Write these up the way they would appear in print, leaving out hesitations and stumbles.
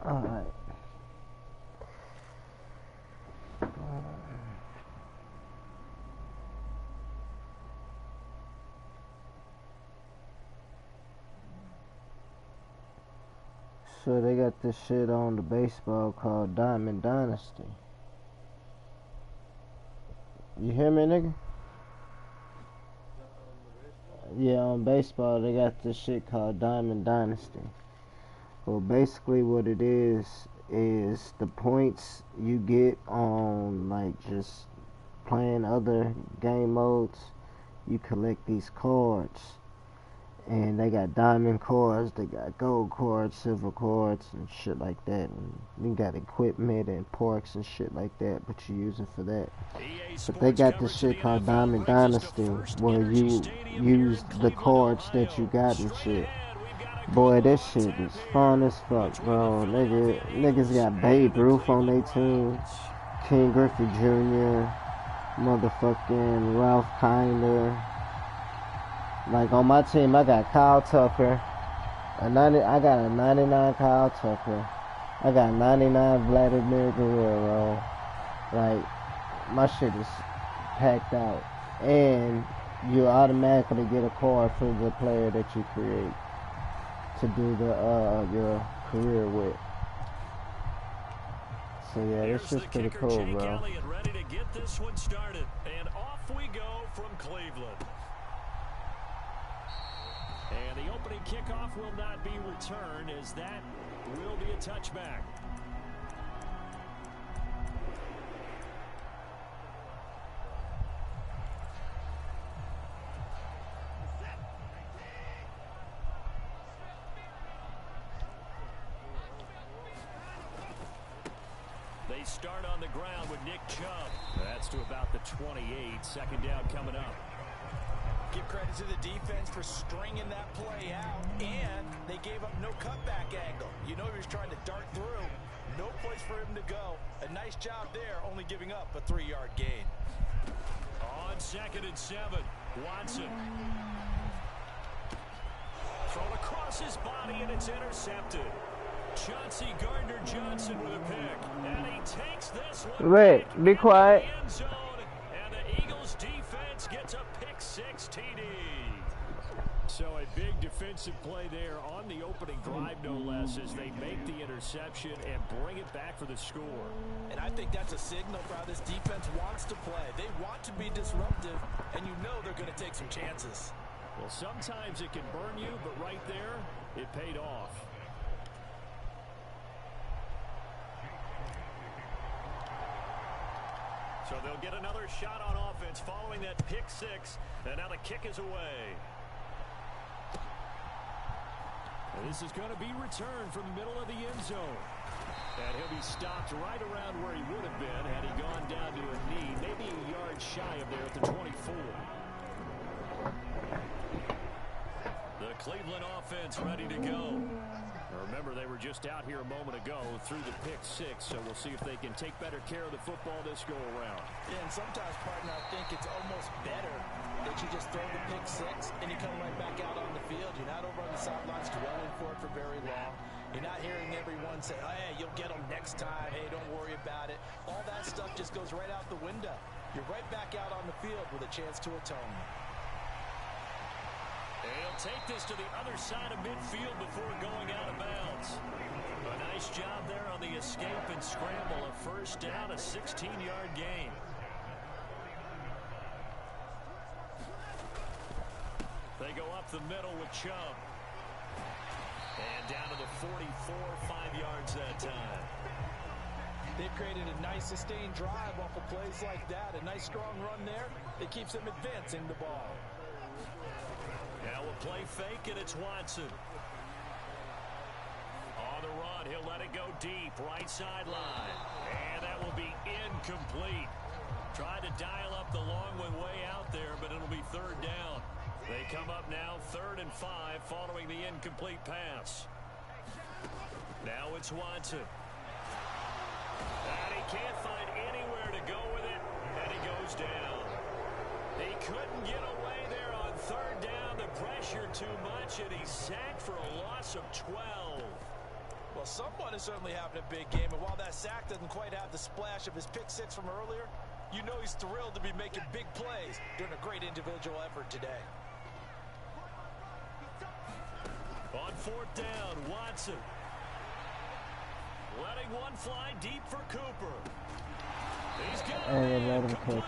Alright. So they got this shit on the baseball called Diamond Dynasty. You hear me, nigga? Yeah, on baseball they got this shit called Diamond Dynasty. Well, basically what it is the points you get on like just playing other game modes. You collect these cards. And they got diamond cards, they got gold cards, silver cards, and shit like that. And you got equipment and parks and shit like that, but you use it for that. But they got this shit called Diamond Dynasty, where you use the cards that you got and shit. Boy, that shit is fun as fuck, bro. Niggas got Babe Ruth on their team, King Griffey Jr., motherfucking Ralph Kiner. Like on my team, I got Kyle Tucker, I got a 99 Kyle Tucker, I got 99 Vladimir Guerrero. Like my shit is packed out, and you automatically get a card for the player that you create to do the your career with. So yeah, it's just pretty cool, bro. Ready to get this one started, and off we go from Cleveland. And the opening kickoff will not be returned, as that will be a touchback. They start on the ground with Nick Chubb. That's to about the 28. Second down coming up. Give credit to the defense for stringing that play out, and they gave up no cutback angle. You know he was trying to dart through. No place for him to go. A nice job there, only giving up a 3-yard gain. On 2nd and 7, Watson. Thrown across his body, and it's intercepted. Chauncey Gardner-Johnson with a pick, and he takes this one. Wait, be quiet. And the Eagles defense gets a pick-6 TD. So a big defensive play there on the opening drive, no less, as they make the interception and bring it back for the score. And I think that's a signal for how this defense wants to play. They want to be disruptive, and you know they're going to take some chances. Well, sometimes it can burn you, but right there, it paid off. So they'll get another shot on offense following that pick-6, and now the kick is away. And this is going to be returned from the middle of the end zone. And he'll be stopped right around where he would have been had he gone down to a knee, maybe a yard shy of there at the 24. The Cleveland offense ready to go. Remember, they were just out here a moment ago through the pick-6, so we'll see if they can take better care of the football this go-around. Yeah, and sometimes, partner, I think it's almost better that you just throw the pick-6 and you come right back out on the field. You're not over on the sidelines dwelling for it for very long. You're not hearing everyone say, oh, hey, you'll get them next time. Hey, don't worry about it. All that stuff just goes right out the window. You're right back out on the field with a chance to atone. He'll take this to the other side of midfield before going out of bounds. A nice job there on the escape and scramble. A first down, a 16-yard gain. They go up the middle with Chubb. And down to the 44, 5 yards that time. They've created a nice sustained drive off of plays like that. A nice strong run there. It keeps them advancing the ball. Now a play fake, and it's Watson. On the run, he'll let it go deep, right sideline. And that will be incomplete. Tried to dial up the long way out there, but it'll be third down. They come up now 3rd and 5 following the incomplete pass. Now it's Watson. And he can't find anywhere to go with it, and he goes down. He couldn't get away there on 3rd down. The pressure too much, and he's sacked for a loss of 12. Well, someone is certainly having a big game, and while that sack doesn't quite have the splash of his pick six from earlier, you know he's thrilled to be making big plays during a great individual effort today. On fourth down, Watson. Letting one fly deep for Cooper. He's got it complete.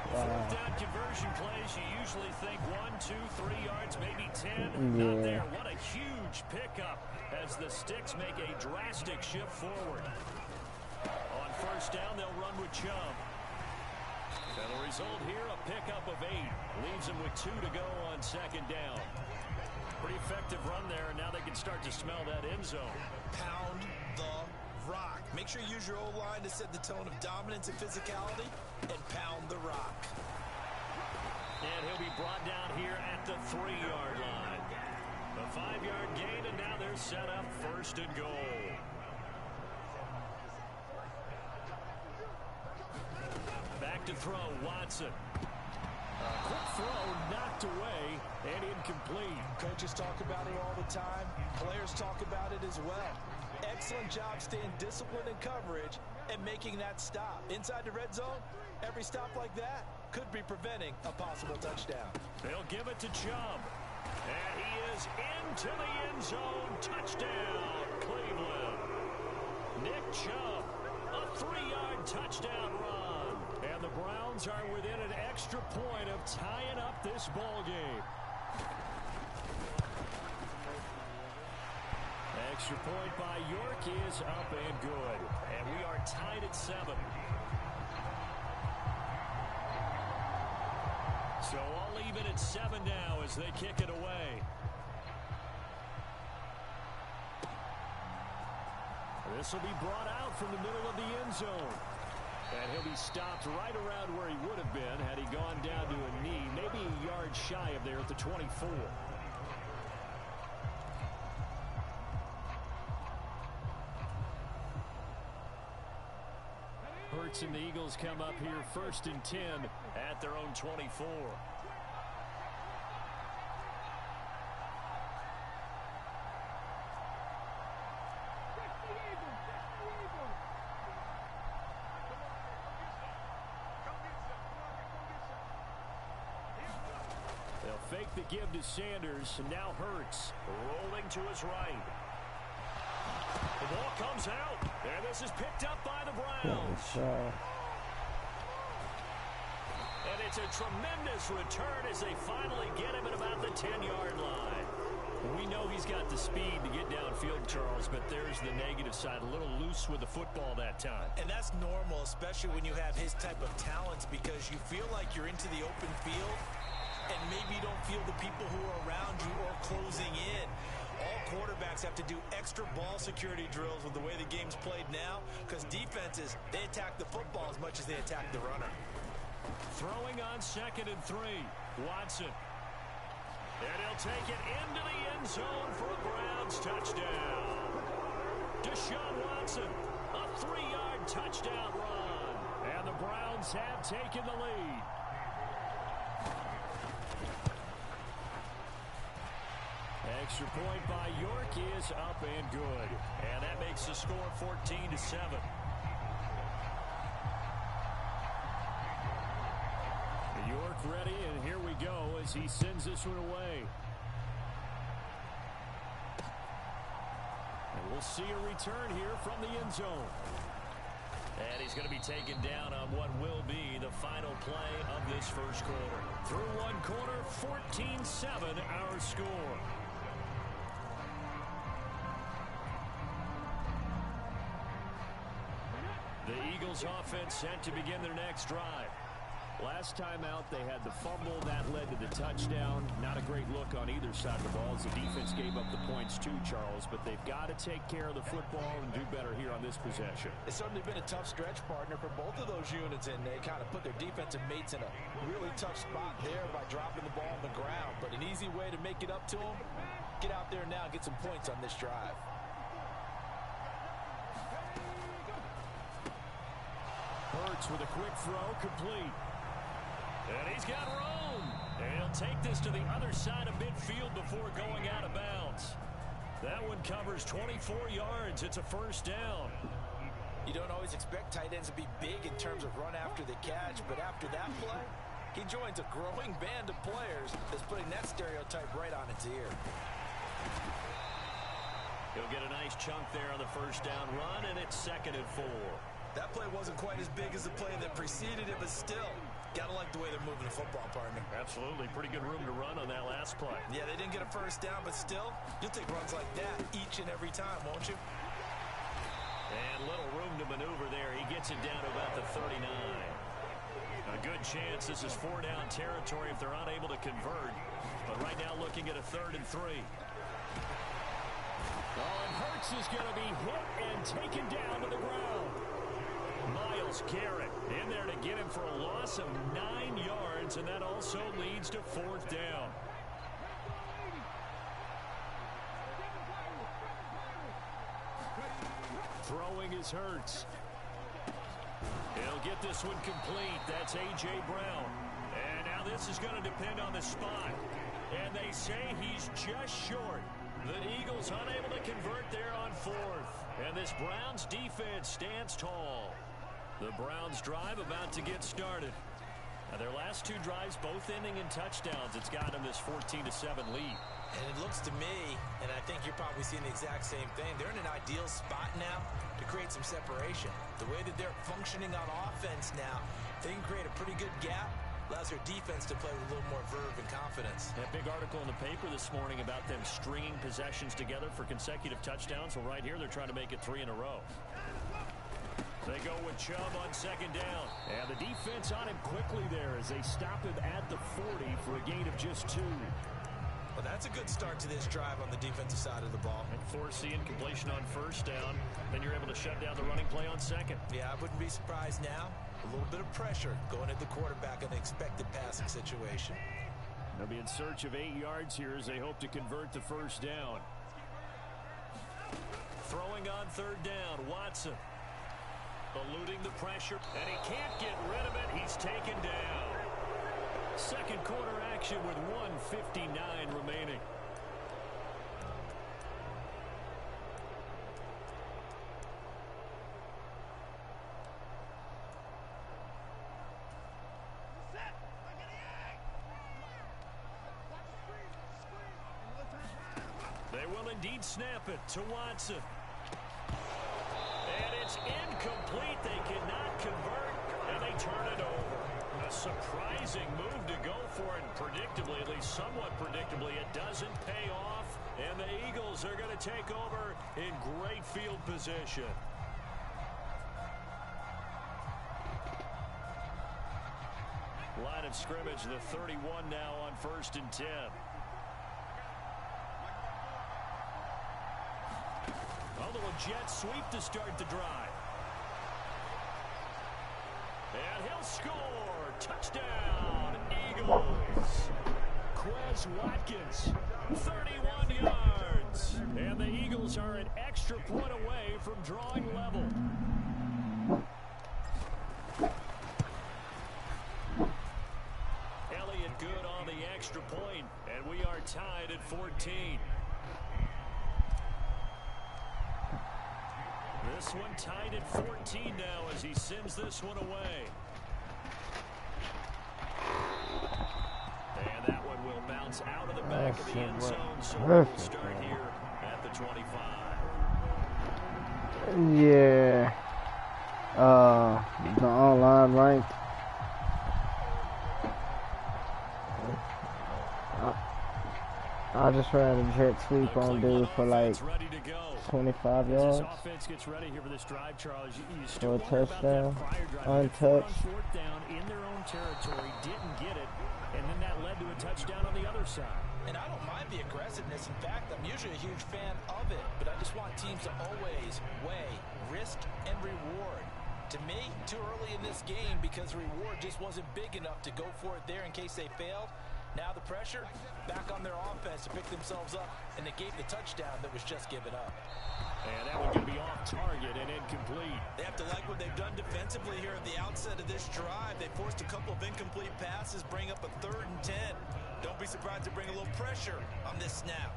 Fourth down conversion plays, you usually think 1, 2, 3 yards, maybe 10. Yeah. Not there. What a huge pickup as the Sticks make a drastic shift forward. On first down, they'll run with Chubb. That'll result here, a pickup of 8. Leaves them with 2 to go on second down. Pretty effective run there, and now they can start to smell that end zone. Pound the rock. Make sure you use your O-line to set the tone of dominance and physicality, and pound the rock. And he'll be brought down here at the 3-yard line. A 5-yard gain, and now they're set up first and goal. Back to throw, Watson. Quick throw, knocked away, and incomplete. Coaches talk about it all the time. Players talk about it as well. Excellent job staying disciplined in coverage and making that stop. Inside the red zone, every stop like that could be preventing a possible touchdown. They'll give it to Chubb. And he is into the end zone. Touchdown, Cleveland. Nick Chubb, a 3-yard touchdown run. And the Browns are within an extra point of tying up this ball game. Extra point by York is up and good. And we are tied at 7. So I'll leave it at 7 now as they kick it away. This will be brought out from the middle of the end zone. And he'll be stopped right around where he would have been had he gone down to a knee, maybe a yard shy of there at the 24. Hurts and the Eagles come up here first and 10 at their own 24. They'll fake the give to Sanders, and now Hurts rolling to his right. The ball comes out, and this is picked up by the Browns. And it's a tremendous return as they finally get him at about the 10-yard line. We know he's got the speed to get downfield, Charles, but there's the negative side. A little loose with the football that time. And that's normal, especially when you have his type of talents, because you feel like you're into the open field and maybe you don't feel the people who are around you or closing in. All quarterbacks have to do extra ball security drills with the way the game's played now, because defenses, they attack the football as much as they attack the runner. Throwing on 2nd and 3, Watson. And he'll take it into the end zone for a Browns touchdown. Deshaun Watson, a 3-yard touchdown run. And the Browns have taken the lead. Extra point by York is up and good. And that makes the score 14-7. York ready, and here we go as he sends this one away. And we'll see a return here from the end zone. And he's going to be taken down on what will be the final play of this first quarter. Through one quarter, 14-7 our score. The Eagles offense set to begin their next drive. Last time out, they had the fumble. That led to the touchdown. Not a great look on either side of the ball as the defense gave up the points too, Charles. But they've got to take care of the football and do better here on this possession. It's certainly been a tough stretch, partner, for both of those units, and they kind of put their defensive mates in a really tough spot there by dropping the ball on the ground. But an easy way to make it up to them, get out there now and get some points on this drive. Hurts with a quick throw, complete. And he's got room. And he'll take this to the other side of midfield before going out of bounds. That one covers 24 yards. It's a first down. You don't always expect tight ends to be big in terms of run after the catch, but after that play, he joins a growing band of players that's putting that stereotype right on its ear. He'll get a nice chunk there on the first down run, and it's 2nd and 4. That play wasn't quite as big as the play that preceded it, but still, gotta like the way they're moving the football, partner. Absolutely. Pretty good room to run on that last play. Yeah, they didn't get a first down, but still, you'll take runs like that each and every time, won't you? And little room to maneuver there. He gets it down to about the 39. A good chance this is 4-down territory if they're unable to convert. But right now looking at a 3rd and 3. Oh, and Hurts is going to be hit and taken down to the ground. Myles Garrett in there to get him for a loss of 9 yards, and that also leads to 4th down. Throwing is Hurts. He'll get this one complete. That's A.J. Brown. And now this is going to depend on the spot. And they say he's just short. The Eagles unable to convert there on 4th. And this Browns defense stands tall. The Browns drive about to get started. Now their last 2 drives both ending in touchdowns. It's got them this 14-7 lead. And it looks to me, and I think you're probably seeing the exact same thing, they're in an ideal spot now to create some separation. The way that they're functioning on offense now, they can create a pretty good gap. Allows their defense to play with a little more verve and confidence. That big article in the paper this morning about them stringing possessions together for consecutive touchdowns. Well, right here, they're trying to make it 3 in a row. They go with Chubb on 2nd down. And the defense on him quickly there as they stop him at the 40 for a gain of just 2. Well, that's a good start to this drive on the defensive side of the ball. And force the incompletion on 1st down. Then you're able to shut down the running play on 2nd. Yeah, I wouldn't be surprised now. A little bit of pressure going at the quarterback in the expected passing situation. They'll be in search of 8 yards here as they hope to convert the 1st down. Throwing on 3rd down, Watson. Eluding the pressure, and he can't get rid of it. He's taken down. 2nd quarter action with 1:59 remaining. They will indeed snap it to Watson. And it's incomplete. They cannot convert, and they turn it over. A surprising move to go for it. Predictably, at least somewhat predictably, it doesn't pay off, and the Eagles are going to take over in great field position. Line of scrimmage, the 31 now on 1st and 10. A little jet sweep to start the drive. And he'll score. Touchdown, Eagles. Quez Watkins, 31 yards. And the Eagles are an extra point away from drawing level. Elliott good on the extra point, and we are tied at 14. This one tied at 14 now as he sends this one away. And that one will bounce out of the back of the end zone, so we'll start here at the 25. Yeah. The online rank. I just ran a jet sweep on dude for like 25 yards. This offense gets ready here for this drive, Charles. You For a touchdown, untouched. 4th down in their own territory, didn't get it, and then that led to a touchdown on the other side. And I don't mind the aggressiveness. In fact, I'm usually a huge fan of it, but I just want teams to always weigh risk and reward. To me, too early in this game because the reward just wasn't big enough to go for it there in case they failed. Now the pressure back on their offense to pick themselves up and negate the touchdown that was just given up. And that one's going to be off target and incomplete. They have to like what they've done defensively here at the outset of this drive. They forced a couple of incomplete passes, bring up a 3rd and 10. Don't be surprised to bring a little pressure on this snap.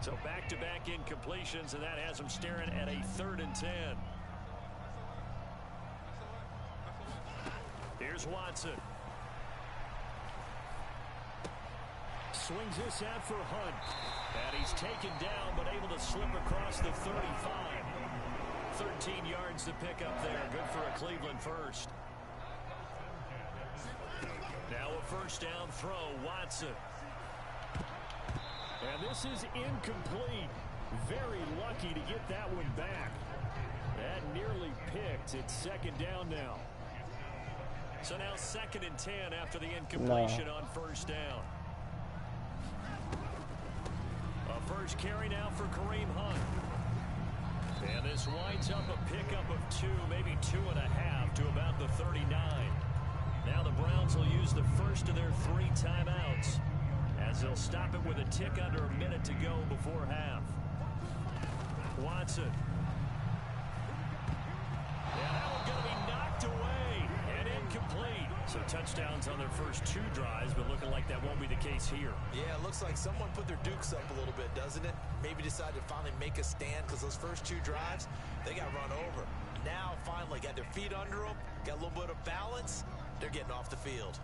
So back-to-back incompletions, and that has them staring at a 3rd and 10. Here's Watson. Swings this out for Hunt. And he's taken down, but able to slip across the 35. 13 yards to pick up there. Good for a Cleveland first. Now a first down throw, Watson. And this is incomplete. Very lucky to get that one back. That nearly picked. It's 2nd down now. So now 2nd and 10 after the incompletion on first down. A first carry now for Kareem Hunt. And this winds up a pickup of 2, maybe 2.5 to about the 39. Now the Browns will use the first of their 3 timeouts as they'll stop it with a tick under a minute to go before half. Watson. Yeah, that one's going to be knocked away and incomplete. So touchdowns on their first 2 drives, but looking like that won't be the case here. Yeah, it looks like someone put their dukes up a little bit, doesn't it? Maybe decided to finally make a stand because those first 2 drives, they got run over. Now, finally, got their feet under them, got a little bit of balance. They're getting off the field.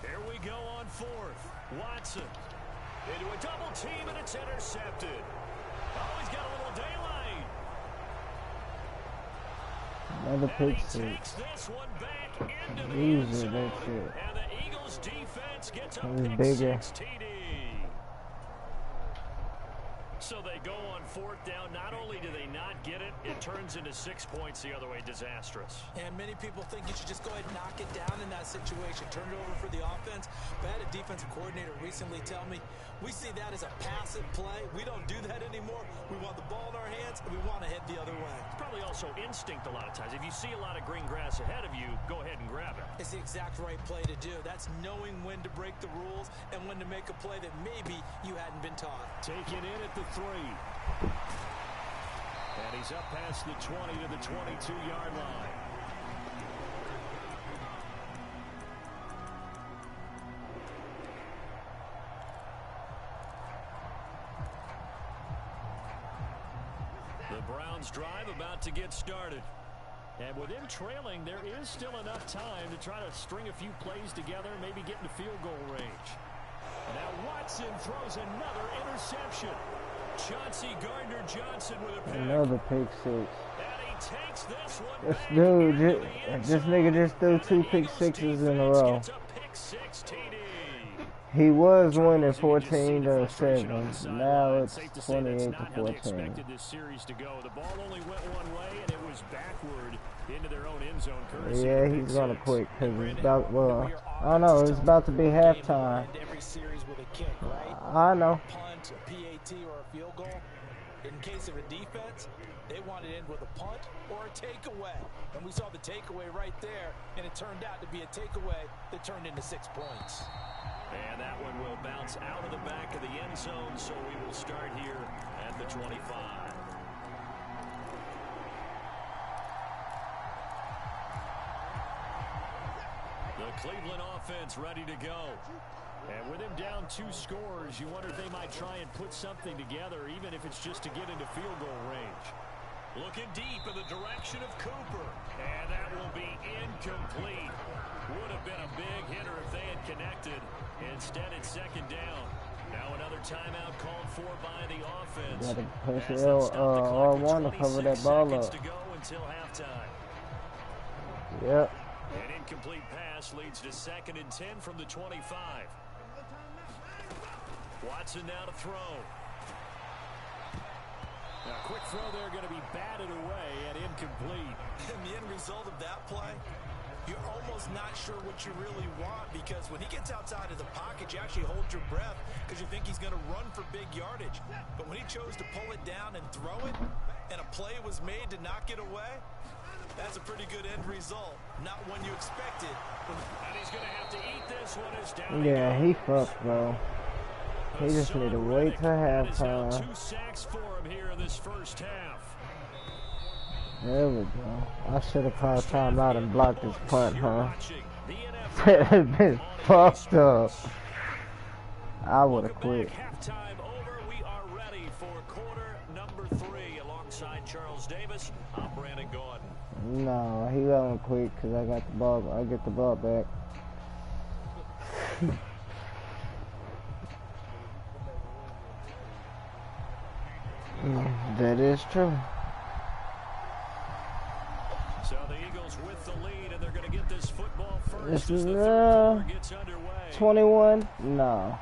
Here we go on 4th. Watson into a double team, and it's intercepted. Oh, he's got a little daylight. Another pick And he 6. takes this one back into the Easy, end zone. that shit. And the Eagles defense gets a He's pick bigger. 6 TD. So they go on 4th down. Not only do they not get it, it turns into 6 points the other way. Disastrous. And many people think you should just go ahead and knock it down in that situation. Turn it over for the offense. But I had a defensive coordinator recently tell me, we see that as a passive play. We don't do that anymore. We want the ball in our hands, and we want to head the other way. It's probably also instinct a lot of times. If you see a lot of green grass ahead of you, go ahead and grab it. It's the exact right play to do. That's knowing when to break the rules and when to make a play that maybe you hadn't been taught. Taken in at the 3. And he's up past the 20 to the 22-yard line. The Browns drive about to get started. And with him trailing, there is still enough time to try to string a few plays together, maybe get into field goal range. Now Watson throws another interception. Chauncey Gardner-Johnson with a pick. Another pick 6. And he takes this one This back dude, into the end this zone. nigga just threw 2 And the pick Eagles 6s in a defense row. gets a pick 6 TD. He was winning Charles, you can just see 14 the to frustration on 7. the Now sideline. it's Safe to say that's 28 not to how they 14. expected this series to go. The ball only went one way, and it was backward into their own end zone. Yeah, he's gonna quit because it's about, well, I don't know, it's about to be halftime. Every series with a kick, right? I know. Punt, a PAT, or a field goal. In case of a defense, they want it in with a punt or a takeaway. And we saw the takeaway right there, and it turned out to be a takeaway that turned into 6 points. And that one will bounce out of the back of the end zone, so we will start here at the 25. The Cleveland offense ready to go. And with him down 2 scores, you wonder if they might try and put something together, even if it's just to get into field goal range. Looking deep in the direction of Cooper. And that will be incomplete. Would have been a big hitter if they had connected. Instead, it's 2nd down. Now another timeout called for by the offense. Gotta push As they'll stop the clock with R1 to cover that 26 ball seconds up. to go until halftime. Yep. An incomplete pass leads to 2nd and 10 from the 25. Watson now to throw. Now, a quick throw there going to be batted away and incomplete. And the end result of that play, you're almost not sure what you really want, because when he gets outside of the pocket, you actually hold your breath because you think he's going to run for big yardage. But when he chose to pull it down and throw it, and a play was made to knock it away, that's a pretty good end result. Not one you expected. And he's going to have to eat this one as down. Yeah, he fucked, bro. He just need to wait till halftime. 2 sacks for him here in this first half. There we go. I should have called timeout and blocked his punt, huh? Watching the That had been fucked up. I would have quit. Halftime over. We are ready for quarter number 3. Alongside Charles Davis, I'm Brandon Gordon. No, he gonna quit because I got the ball. I get the ball back. That is true. So the Eagles with the lead, and they're going to get this football first. This as is the third quarter gets underway. 21. No,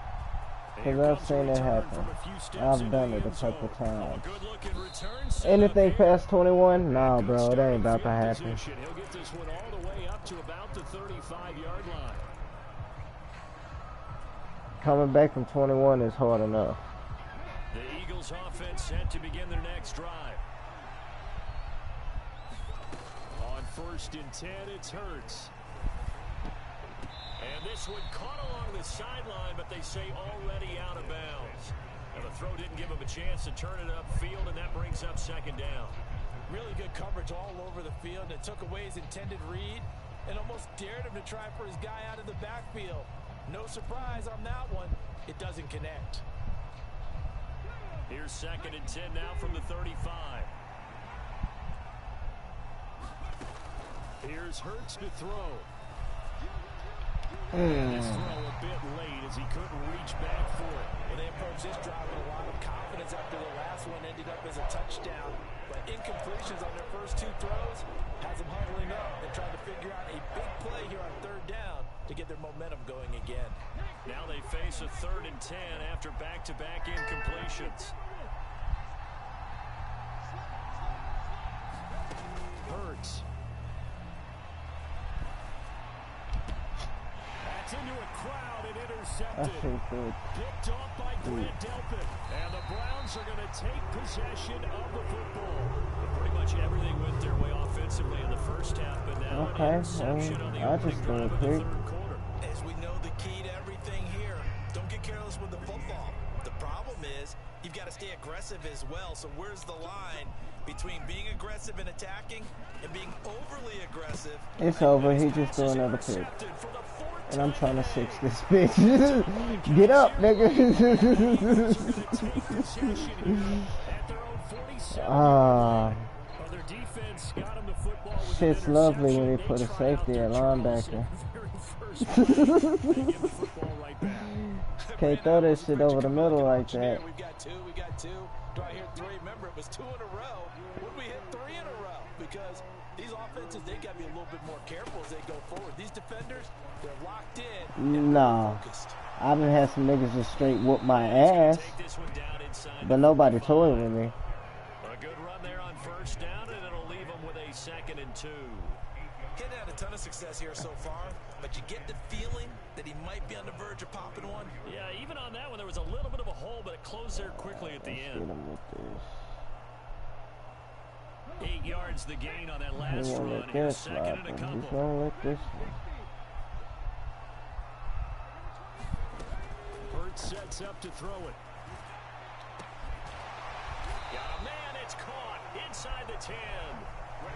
because Here I've comes seen a it return happen. from a few steps I've into done the it a end zone. couple times. A good-looking return set Anything up here. past 21? No, bro, it ain't about to Field happen. position. He'll get this one all the way up to about the 35-yard line. Coming back from 21 is hard enough. The Eagles offense set to begin their next drive. On 1st and 10, it's Hurts. And this one caught along the sideline, but they say already out of bounds. And the throw didn't give him a chance to turn it upfield, and that brings up 2nd down. Really good coverage all over the field, and it took away his intended read and almost dared him to try for his guy out of the backfield. No surprise on that one. It doesn't connect. Here's 2nd and 10 now from the 35. Here's Hurts to throw. And his throw a bit late as he couldn't reach back for it. Well, they approached this drive with a lot of confidence after the last one ended up as a touchdown. But incompletions on their first 2 throws has them huddling up and trying to figure out a big play here on 3rd down to get their momentum going again. Now they face a 3rd and 10 after back-to-back incompletions. Hurts. That's into a crowd and intercepted. Picked off by Grant Delpit. And the Browns are going to take possession of the football. But pretty much everything went their way offensively in the first half, but now an interception on the opening drive of the 3rd quarter. As we know, the key to everything here, don't get careless with the football. The problem is you've got to stay aggressive as well. So where's the line between being aggressive and attacking and being overly aggressive? It's over. He just threw another pick. And I'm trying to 6 this bitch. Get up, nigga. Shit's lovely when he put a safety at linebacker. Can't throw that shit over the middle like that. We got two. Do I hear 3? Remember, it was 2 in a row. Would we hit 3 in a row? Because these offenses, they got to be a little bit more careful as they go forward. These defenders, they're locked in. No. I done had some niggas just straight whoop my ass. But nobody toyed with me. A good run there on 1st down, and it'll leave them with a 2nd and 2. He's had a ton of success here so far, but you get the feeling that he might be on the verge of popping one. Yeah, even on that one, there was a little bit of a hole, but it closed there quickly at the end. 8 yards the gain on that last run. Here's 2nd and a couple. He's gonna let this one. Hurts sets up to throw it. Got a man, it's caught inside the 10.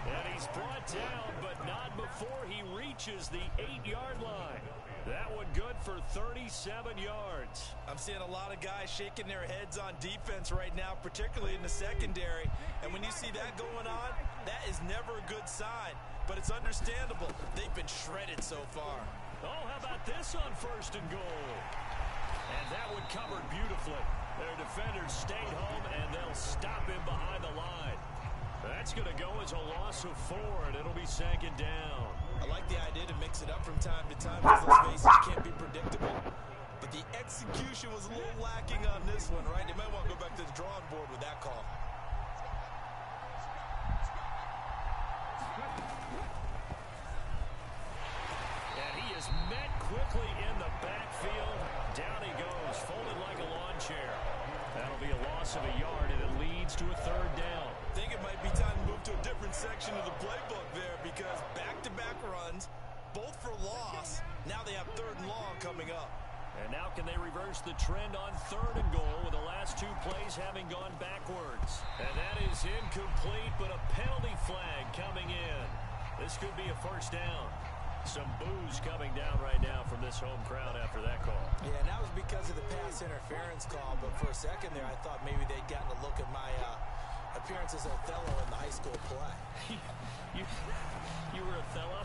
And he's brought down, but not before he reaches the 8-yard line. That one good for 37 yards. I'm seeing a lot of guys shaking their heads on defense right now, particularly in the secondary. And when you see that going on, that is never a good sign. But it's understandable. They've been shredded so far. Oh, how about this on 1st and goal? And that one covered beautifully. Their defenders stayed home, and they'll stop him behind the line. That's going to go as a loss of 4, and it'll be 2nd down. I like the idea to mix it up from time to time because those bases can't be predictable. But the execution was a little lacking on this one, right? They might want to go back to the drawing board with that call. And he is met quickly in the backfield. Down he goes, folded like a lawn chair. That'll be a loss of a yard, and it leads to a 3rd down. I think it might be time to move to a different section of the playbook there because back-to-back runs, both for loss. Now they have 3rd and long coming up. And now can they reverse the trend on 3rd and goal with the last 2 plays having gone backwards? And that is incomplete, but a penalty flag coming in. This could be a 1st down. Some boos coming down right now from this home crowd after that call. Yeah, and that was because of the pass interference call, but for a second there I thought maybe they'd gotten a look at my appearance as Othello in the high school play. you were Othello?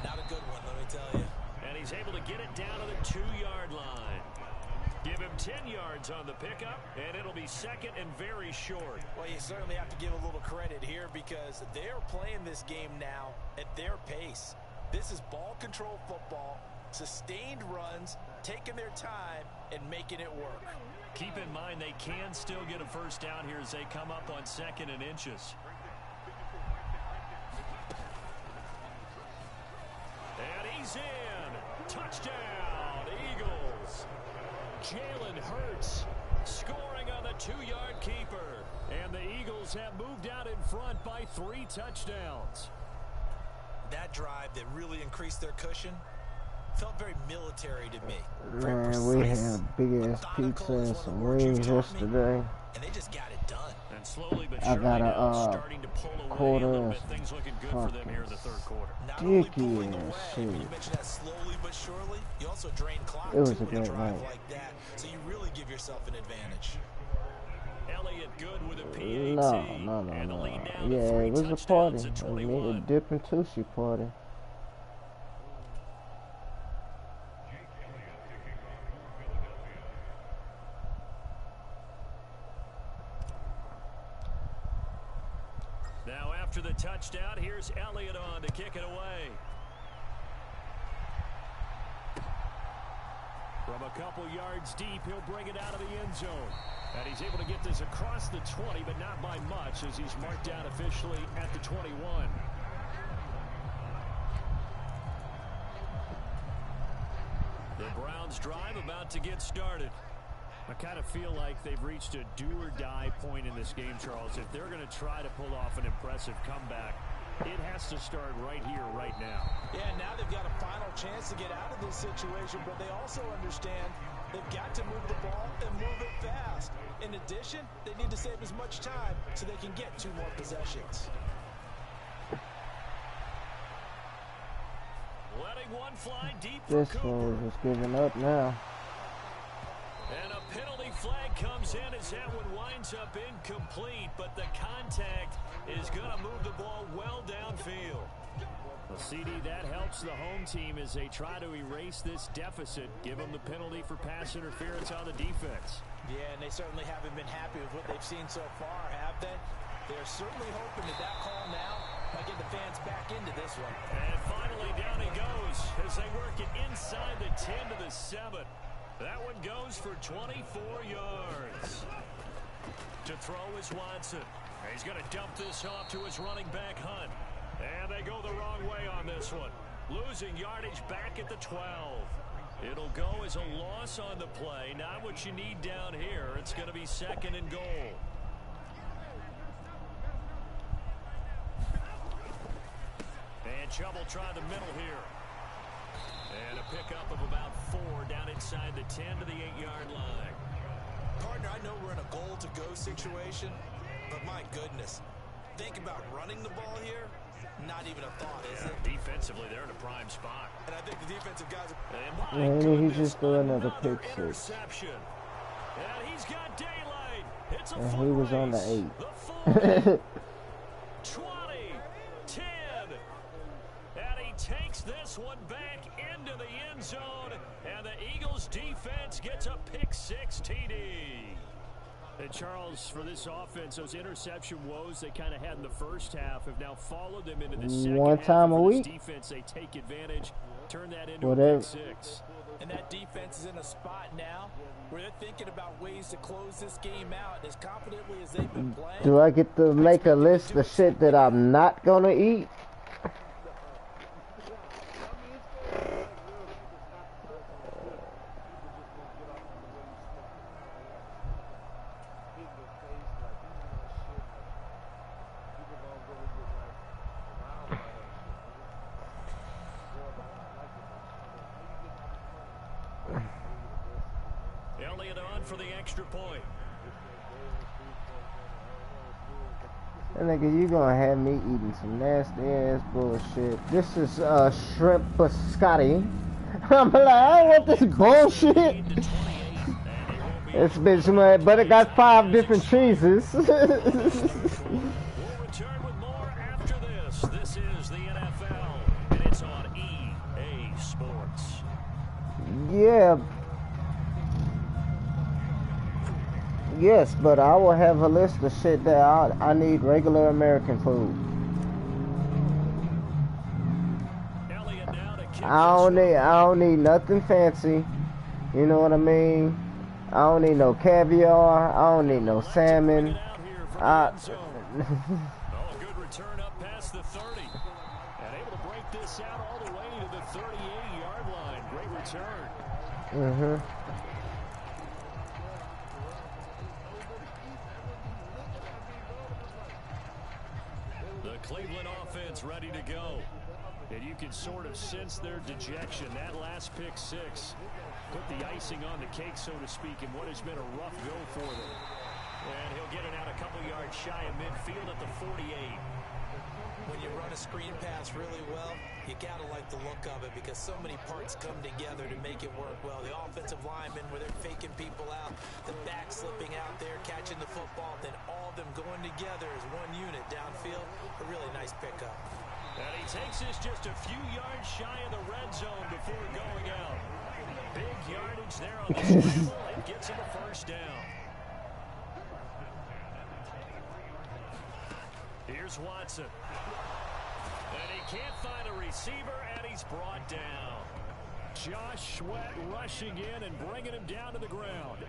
Not a good one, let me tell you. And he's able to get it down to the 2-yard line. Give him 10 yards on the pickup, and it'll be second and very short. Well, you certainly have to give a little credit here because they're playing this game now at their pace. This is ball control football, sustained runs, taking their time, and making it work. Keep in mind they can still get a first down here as they come up on 2nd and inches. And he's in. Touchdown, Eagles. Jalen Hurts scoring on the 2-yard keeper. And the Eagles have moved out in front by 3 touchdowns. That drive that really increased their cushion felt very military to me. Man, we had big-ass pizza and some wings yesterday. And they just got it done. And slowly but I surely got now starting to pull away quarter a little bit. Things looking good for them here in the 3rd quarter. Not only dicky pulling away, shit. you mentioned that slowly but surely, you also drain clock It was too a with a great drive night. like that. So you really give yourself an advantage. Elliott good with a PAT. No. And the lead down to Yeah, 3 it was a touchdowns party. at A 21. dip and Tushi party. Now after the touchdown, here's Elliott on to kick it away. From a couple yards deep, he'll bring it out of the end zone. And he's able to get this across the 20, but not by much as he's marked down officially at the 21. The Browns drive about to get started. I kind of feel like they've reached a do-or-die point in this game, Charles. If they're going to try to pull off an impressive comeback, it has to start right here, right now. Yeah, now they've got a final chance to get out of this situation, but they also understand they've got to move the ball and move it fast. In addition, they need to save as much time so they can get 2 more possessions. Letting one fly deep for This Cooper. one is giving up now. And a penalty flag comes in as that one winds up incomplete, but the contact is going to move the ball well downfield. Well, CD, that helps the home team as they try to erase this deficit. Give them the penalty for pass interference on the defense. Yeah, and they certainly haven't been happy with what they've seen so far, have they? They're certainly hoping that call now might get the fans back into this one. And finally down he goes as they work it inside the 10 to the 7. That one goes for 24 yards. To throw is Watson. He's going to dump this off to his running back, Hunt. And they go the wrong way on this one. Losing yardage back at the 12. It'll go as a loss on the play. Not what you need down here. It's going to be 2nd and goal. And Chubb will try the middle here. And a pickup of about 4 down inside the 10 to the 8-yard line. Partner, I know we're in a goal-to-go situation, but my goodness, think about running the ball here. Not even a thought, is it? Defensively, they're in a prime spot. And I think the defensive guys are... And he just threw another pick 6. Interception. And he's got daylight. It's a And he was on the 8. The 40, 20, 10. And he takes this one back into the end zone. And the Eagles defense gets a pick 6 TD. And Charles, for this offense, those interception woes they kind of had in the first half have now followed them into the second One half. time a week. Defense, they take advantage, turn that into Whatever. a pick 6. And that defense is in a spot now where they're thinking about ways to close this game out as confidently as they've been playing. Do I get to make a list of shit that I'm not gonna eat? Elliott on for the extra point. nigga, you gonna have me eating some nasty ass bullshit. This is shrimp biscotti. I'm like, I don't want this bullshit. This bitch, but it got 5 different cheeses. We'll return with more after this. This is the NFL, and it's on EA Sports. Yeah. Yes, but I will have a list of shit that I need regular American food. I don't need nothing fancy. You know what I mean? I don't need no caviar. I don't need no salmon. Oh, good return up past the 30. And able to break this out all the way to the 38-yard line. Great return. The Cleveland offense ready to go. And you can sort of sense their dejection. That last pick six put the icing on the cake, so to speak, in what has been a rough go for them. And he'll get it out a couple yards shy of midfield at the 48. When you run a screen pass really well, you got to like the look of it because so many parts come together to make it work well. The offensive linemen, where they're faking people out, the back slipping out there, catching the football, then all of them going together as one unit downfield. A really nice pickup. And he takes us just a few yards shy of the red zone before going out. Big yardage there on the scramble and gets him a first down. Here's Watson. And he can't find a receiver, and he's brought down. Josh Sweat rushing in and bringing him down to the ground.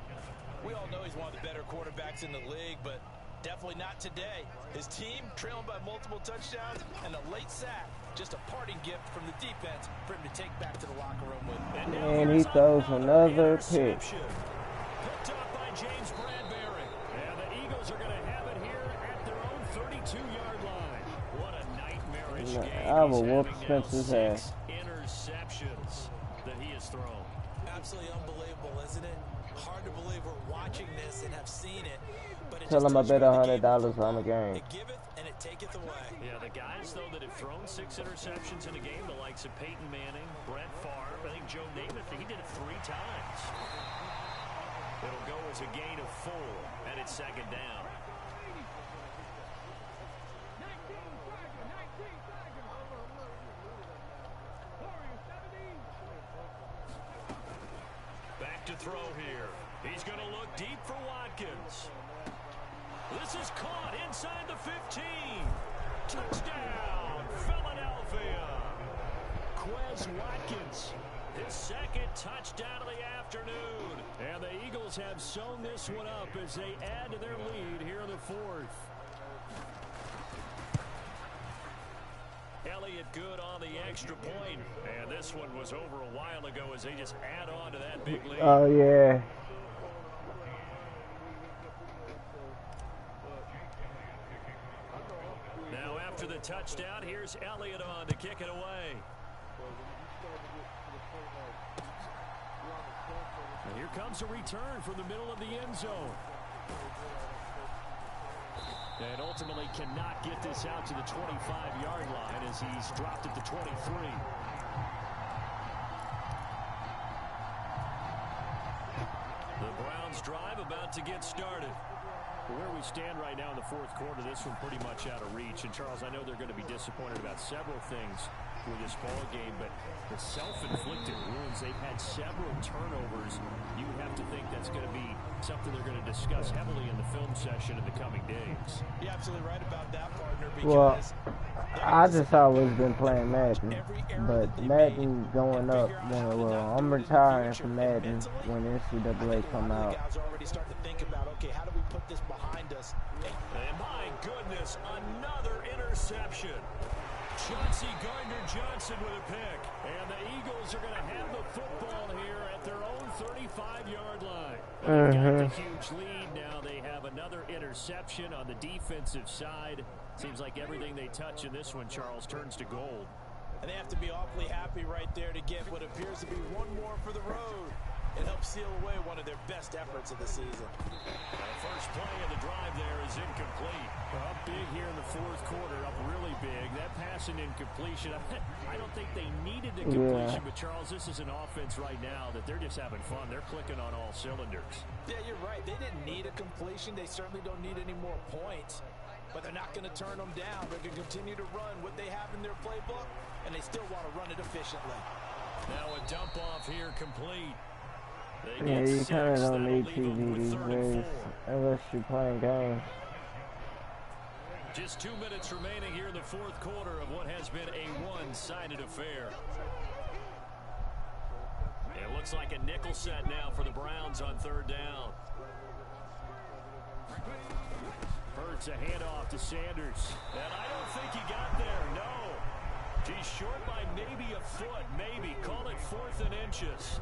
We all know he's one of the better quarterbacks in the league, but definitely not today. His team trailing by multiple touchdowns and a late sack. Just a parting gift from the defense for him to take back to the locker room with. And he throws another pick. Picked up by James Bradbury. And the Eagles are going to have it here at their own 32-yard line. What a nightmarish game. I will whoop Spencer's ass. Interceptions that he has thrown. Absolutely unbelievable, isn't it? Hard to believe we're watching this and have seen it. But it Tell him I bet $100 on the game. It giveth and it taketh away. Yeah, the guys, though, that have thrown 6 interceptions in a game, the likes of Peyton Manning, Brett Favre, I think Joe Namath, he did it 3 times. It'll go as a gain of 4, and it's second down. Back to throw here. He's going to look deep for Watkins. This is caught inside the 15. Touchdown, Philadelphia. Quez Watkins, his second touchdown of the afternoon. And the Eagles have sewn this one up as they add to their lead here in the 4th. Elliott good on the extra point. And this one was over a while ago as they just add on to that big lead. Oh, yeah. Now after the touchdown, here's Elliott on to kick it away. And here comes a return from the middle of the end zone. And ultimately cannot get this out to the 25-yard line as he's dropped at the 23. The Browns drive about to get started. Where we stand right now in the 4th quarter, this one pretty much out of reach. And, Charles, I know they're going to be disappointed about several things with this ball game, but the self-inflicted wounds, they've had several turnovers. You have to think that's going to be something they're going to discuss heavily in the film session in the coming days. You're absolutely right about that, partner, Well, because I just always been playing Madden, but Madden going up. Well, I'm retiring from Madden when NCAA come out. guys are already starting to think about, okay, how do we put this behind us? And my goodness, another interception. Chauncey Gardner-Johnson with a pick. And the Eagles are going to have the football here at their own 35-yard line. They've got the huge lead now. They have another interception on the defensive side. Seems like everything they touch in this one, Charles, turns to gold. And they have to be awfully happy right there to get what appears to be one more for the road. and help seal away one of their best efforts of the season. The first play of the drive there is incomplete. Up big here in the fourth quarter, up really big. That pass and incompletion, I don't think they needed the completion, but Charles, this is an offense right now that they're just having fun. They're clicking on all cylinders. Yeah, you're right. They didn't need a completion. They certainly don't need any more points, but they're not going to turn them down. They're going to continue to run what they have in their playbook, and they still want to run it efficiently. Now a dump off here complete. Yeah, you kind of don't need TV these days unless you're playing games. Just 2 minutes remaining here in the fourth quarter of what has been a one-sided affair. It looks like a nickel set now for the Browns on third down. Hurts a handoff to Sanders. And I don't think he got there, no. He's short by maybe a foot, maybe. Call it 4th and inches.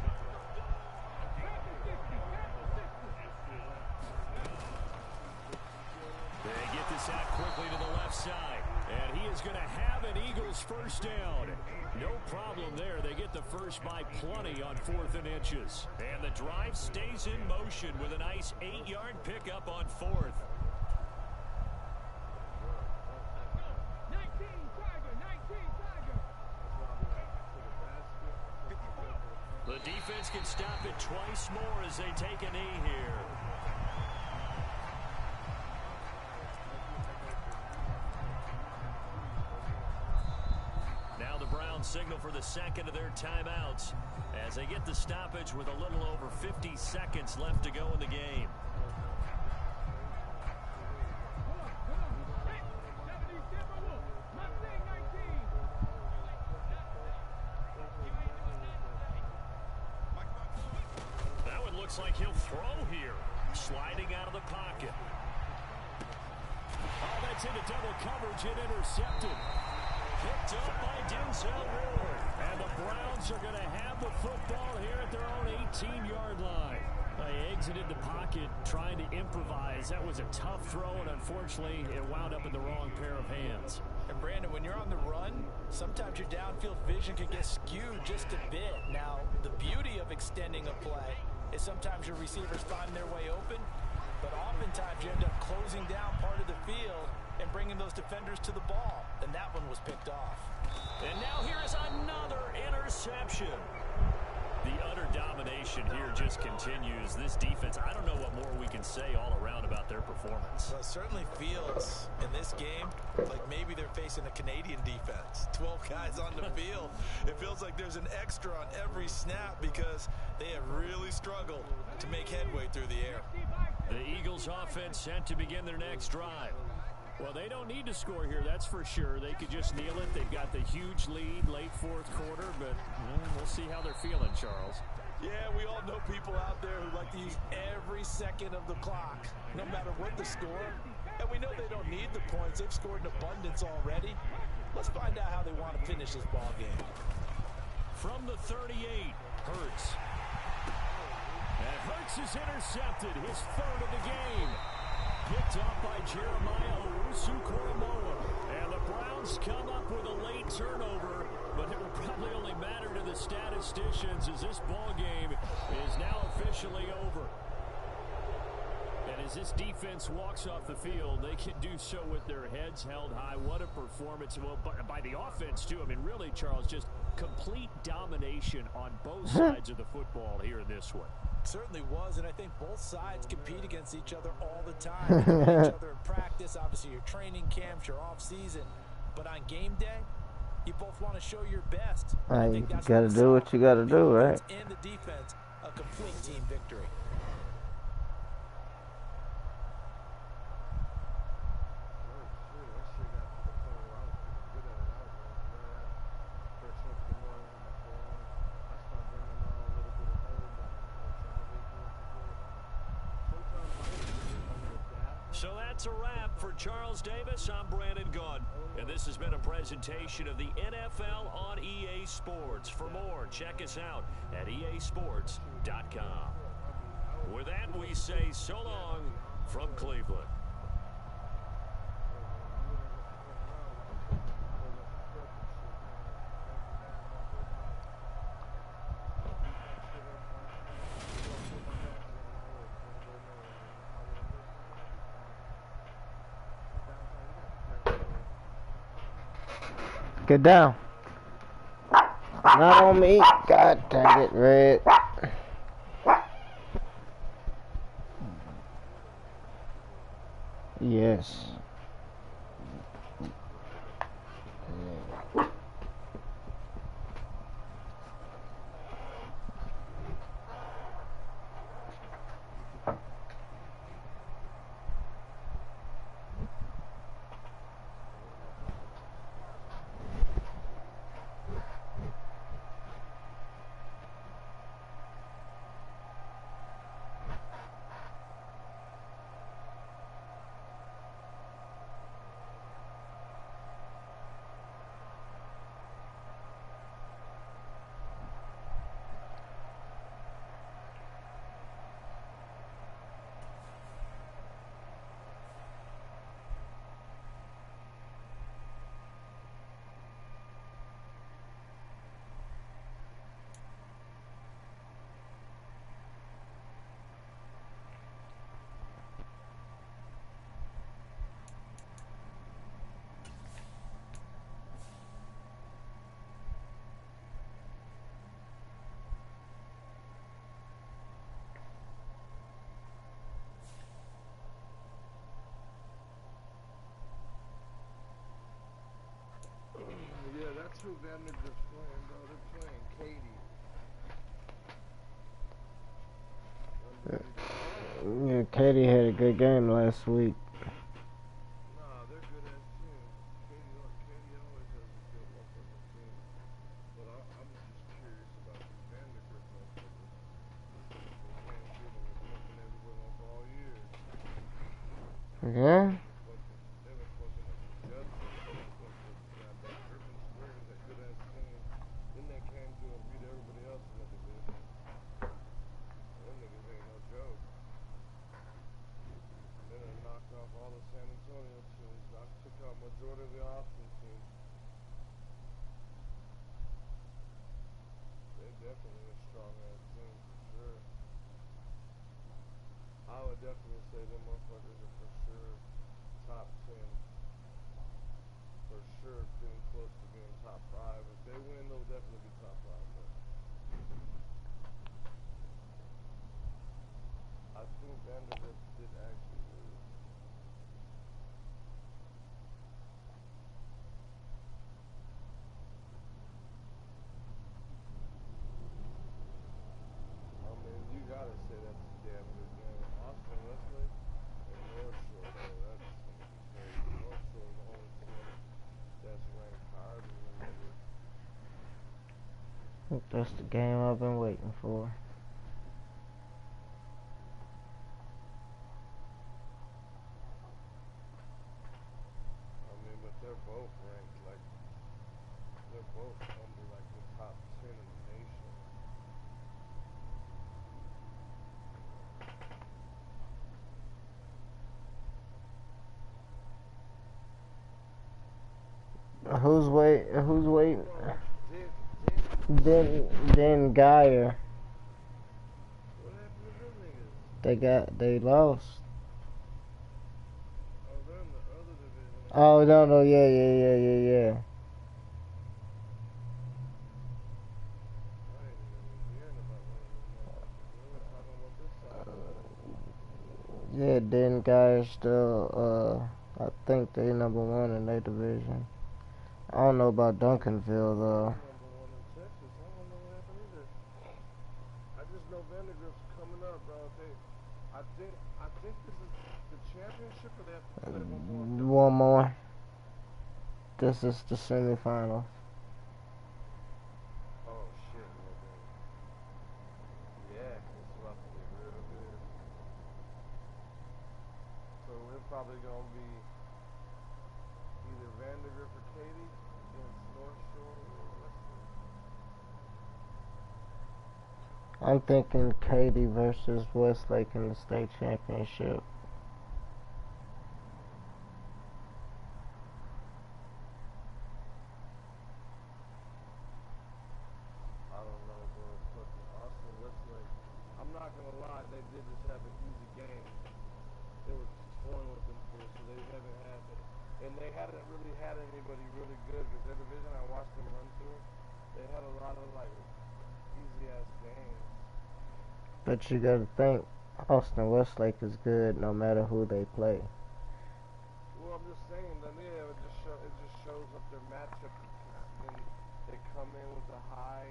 They get this out quickly to the left side. And he is going to have an Eagles first down. No problem there. They get the first by plenty on 4th and inches. And the drive stays in motion with a nice 8-yard pickup on 4th. The defense can stop it twice more as they take a knee here. Now the Browns signal for the second of their timeouts as they get the stoppage with a little over 50 seconds left to go in the game. Looks like he'll throw here. Sliding out of the pocket. Oh, that's into double coverage and intercepted. Picked up by Denzel Ward. And the Browns are going to have the football here at their own 18-yard line. They exited the pocket trying to improvise. That was a tough throw, and unfortunately, it wound up in the wrong pair of hands. And Brandon, when you're on the run, sometimes your downfield vision can get skewed just a bit. Now, the beauty of extending a play is sometimes your receivers find their way open, but oftentimes you end up closing down part of the field and bringing those defenders to the ball, and that one was picked off. And now here is another interception. The utter domination here just continues. This defense, I don't know what more we can say all around about their performance. Well, it certainly feels in this game like maybe they're facing a Canadian defense. 12 guys on the field. It feels like there's an extra on every snap because they have really struggled to make headway through the air. The Eagles offense set to begin their next drive. Well, they don't need to score here, that's for sure. They could just kneel it. They've got the huge lead late fourth quarter, but we'll see how they're feeling, Charles. Yeah, we all know people out there who like to use every second of the clock, no matter what the score. And we know they don't need the points. They've scored in abundance already. Let's find out how they want to finish this ball game. From the 38, Hurts. And Hurts is intercepted, his third of the game. Picked up by Jeremiah Owusu-Koramoah. And the Browns come up with a late turnover, but it will probably only matter to the statisticians as this ball game is now officially over. And as this defense walks off the field, they can do so with their heads held high. What a performance. Well, by the offense, too. I mean, really, Charles, just complete domination on both sides of the football here in this one. Certainly was, and I think both sides compete against each other all the time. They play each other in practice, obviously your training camps, your off season, but on game day, you both want to show your best. You gotta do what you gotta do, right? And the defense, a complete team victory. So that's a wrap for Charles Davis. I'm Brandon Gunn, and this has been a presentation of the NFL on EA Sports. For more, check us out at easports.com. With that, we say so long from Cleveland. Get down. Not on me. God dang it, Red. Yes. Yeah, that's who Vanderbilt's playing, bro. They're playing Katie. Yeah, Katie had a good game last week. Nah, they're good ass team. Katie always has a good motherfucking team. But I'm just curious about these Vandergrift motherfuckers. They can't get them. They're fucking everyone up all year. Yeah? They've been fucking up the Justice. They've been fucked up the goddamn Griffin Springs, that good ass team. Then they came through and beat everybody else in the division. Them niggas ain't no joke. Then they knocked off all the San Antonio teams. Took out majority of the Austin teams. They definitely a strong ass team for sure. I would definitely say them motherfuckers are for sure top 10. For sure getting close to being top 5. If they win, they'll definitely be top 5. But I think Vanderbilt did actually lose. I mean, you gotta say that's a damn good game. Austin Westlake and North Shore, bro, that's gonna be crazy. North Shore is the only team that's ranked higher than them niggas. That's the game I've been waiting for. I mean, but they're both ranked like, they're both under like the top 10 in the nation. Who's waiting? Bro, Then Geyer. what happened to them niggas? They lost. Oh, they're in the other division. Oh no, yeah. I ain't even hearing about none of them motherfuckers. We were talking about this side of it. Yeah, then Geyer still I think they number 1 in their division. I don't know about Duncanville though. They're number 1 in Texas. I don't know what happened either. I just know Vandergrift's coming up, bro. I think this is the championship, or they have to play one more. One more. This is the semifinals. Oh shit, well then, yeah, it's about to get real good. So we're probably gonna be either Vandergrift or Katy against North Shore or Westlake. I'm thinking Katy versus Westlake in the state championship. I don't know, bro. Fucking Austin Westlake. I'm not gonna lie, they did just have an easy game. They were toying with them fools, so they haven't had And they hadn't really had anybody really good because their division, I watched them run through. They had a lot of like easy ass games. But you gotta think, Austin Westlake is good no matter who they play. Well, I'm just saying that yeah, it just shows up their matchup because then they come in with a high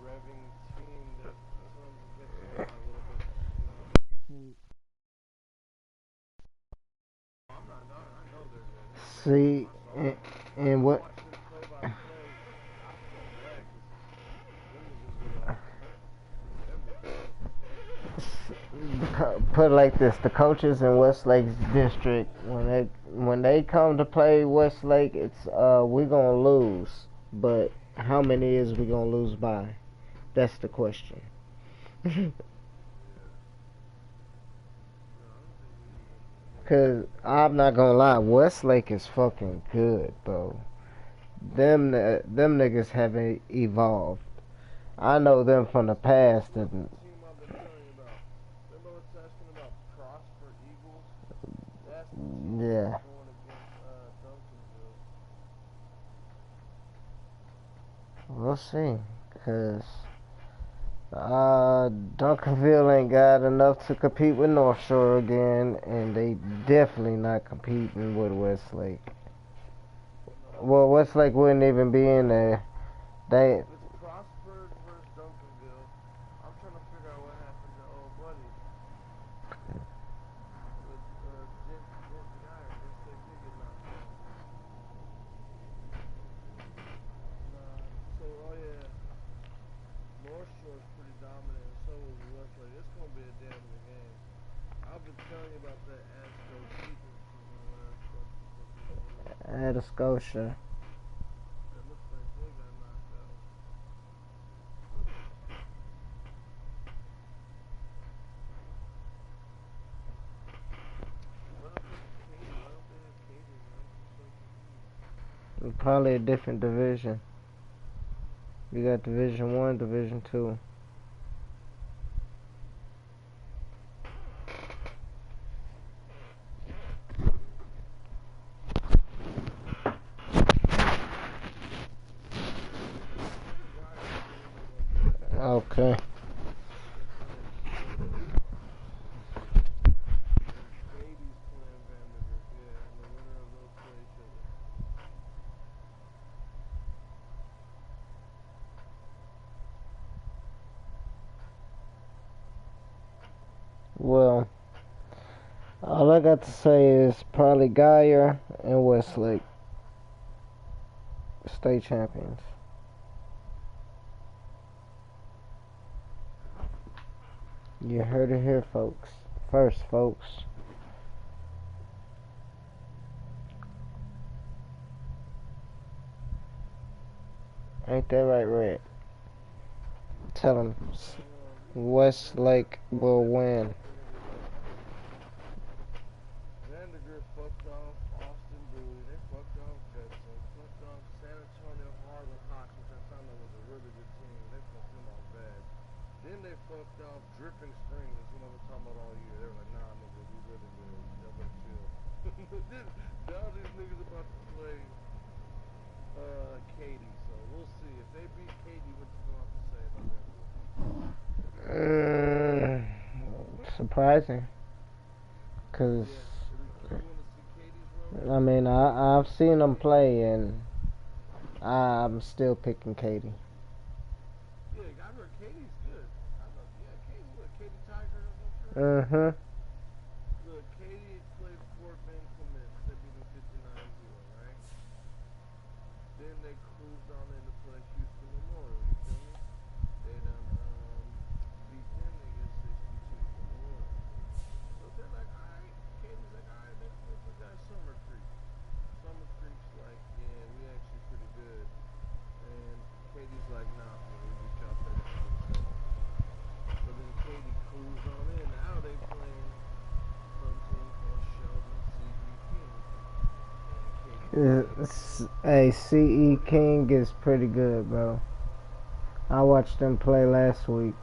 revving team that sometimes gets them a little bit, you know. I'm not. I know they're good. See, I saw it. and I what watched them play by play. I felt bad because them niggas were like, them niggas. put it like this: the coaches in Westlake's district, when they come to play Westlake, it's we gonna lose, but how many is we gonna lose by? That's the question. Cause I'm not gonna lie, Westlake is fucking good, bro. Them niggas haven't evolved. I know them from the past. Look And at the team I've been telling you about. Remember I was asking about Prosper Eagles? That's the team yeah, that's going against Duncanville. we'll see. Cause Duncanville ain't got enough to compete with North Shore again, and they definitely not competing with Westlake. Well, Westlake wouldn't even be in there. They It's Prosper versus Duncanville. I'm trying to figure out what happened to old buddy. Jim Guy. Looks like he get knocked out. Nah. So, oh yeah. North Shore's pretty dominant, and so was Westlake. It's gonna be a damn good game. I've been telling you about that Astro Seagulls team or whatever the fuck it is. Ada Scotia. It looks like they got knocked out. What up with Katie? Why don't they have Katie, man? I'm just so confused. Probably a different division. You got Division 1, Division 2. Okay. Katie's playing Vanderbilt, yeah, and the winner of those play each other. Well, all I got to say is probably Geyer and Westlake, state champions. You heard it here, folks. First, folks. Ain't that right, Red? Tell him Westlake will win. Vanderbilt fucked off Austin Bowie. They fucked off Judson. Fucked off San Antonio Harlan Hawks, which I found out was a really good team. They fucked them off bad. Then they fucked off Dripping Springs. That's what I've been talking about all year. They were like, nah, nigga, we really good. Y'all better chill. Now these niggas about to play Katie. So we'll see. If they beat Katie, what you gonna have to say about that? Surprising. Cause Yeah, you want to see Katie's run? I mean I've seen them play and I'm still picking Katie. Yeah, I heard Katie's good. I know, yeah, Katie's good. Katie Tiger or something. Mm-hmm. Look, Katie played Fort Bend Clement. They beat them 59-0, right? Then they cruised on in to play Houston Memorial. You feel me? They done beat them niggas 62-1. So they're like, all right. Katie's like, all right, let's look at Summer Creek. Summer Creek's like, yeah, we actually pretty good. And Katie's like, nah, we beat y'all 37-7. So then Katie cruised on in. Now they playing some team called Sheldon C.E. King. Hey, C.E. King is pretty good, bro. I watched them play last week.